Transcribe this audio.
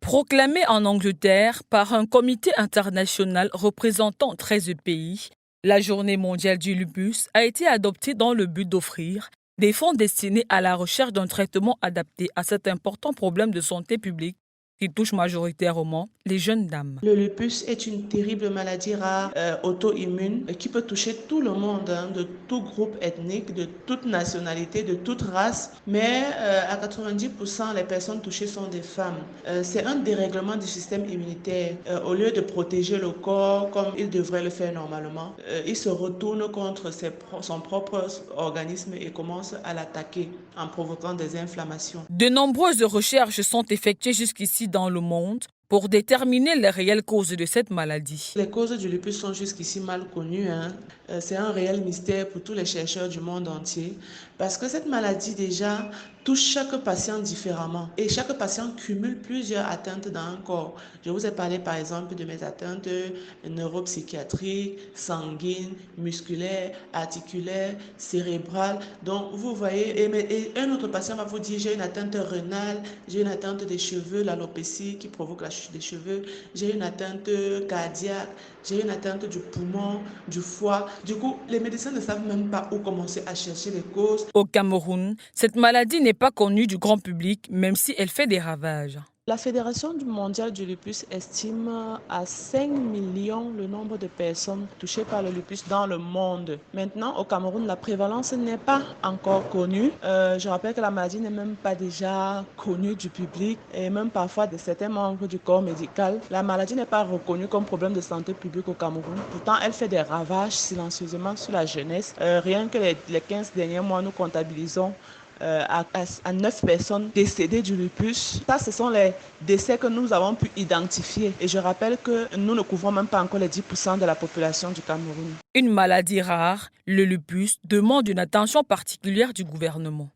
Proclamée en Angleterre par un comité international représentant 13 pays, la Journée mondiale du lupus a été adoptée dans le but d'offrir des fonds destinés à la recherche d'un traitement adapté à cet important problème de santé publique qui touche majoritairement les jeunes dames. Le lupus est une terrible maladie rare auto-immune qui peut toucher tout le monde, de tout groupe ethnique, de toute nationalité, de toute race. Mais à 90%, les personnes touchées sont des femmes. C'est un dérèglement du système immunitaire. Au lieu de protéger le corps comme il devrait le faire normalement, il se retourne contre son propre organisme et commence à l'attaquer en provoquant des inflammations. De nombreuses recherches sont effectuées jusqu'ici dans le monde pour déterminer les réelles causes de cette maladie. Les causes du lupus sont jusqu'ici mal connues. C'est un réel mystère pour tous les chercheurs du monde entier parce que cette maladie déjà touche chaque patient différemment et chaque patient cumule plusieurs atteintes dans un corps. Je vous ai parlé par exemple de mes atteintes neuropsychiatriques, sanguines, musculaires, articulaires, cérébrales. Donc vous voyez, et un autre patient va vous dire j'ai une atteinte rénale, j'ai une atteinte des cheveux, l'alopécie qui provoque la chute des cheveux, j'ai une atteinte cardiaque, j'ai une atteinte du poumon, du foie. Du coup, les médecins ne savent même pas où commencer à chercher les causes. Au Cameroun, cette maladie n'est pas connue du grand public, même si elle fait des ravages. La Fédération mondiale du lupus estime à 5 millions le nombre de personnes touchées par le lupus dans le monde. Maintenant, au Cameroun, la prévalence n'est pas encore connue. Je rappelle que la maladie n'est même pas déjà connue du public et même parfois de certains membres du corps médical. La maladie n'est pas reconnue comme problème de santé publique au Cameroun. Pourtant, elle fait des ravages silencieusement sur la jeunesse. Rien que les 15 derniers mois, nous comptabilisons à 9 personnes décédées du lupus. Ça, ce sont les décès que nous avons pu identifier. Et je rappelle que nous ne couvrons même pas encore les 10% de la population du Cameroun. Une maladie rare, le lupus, demande une attention particulière du gouvernement.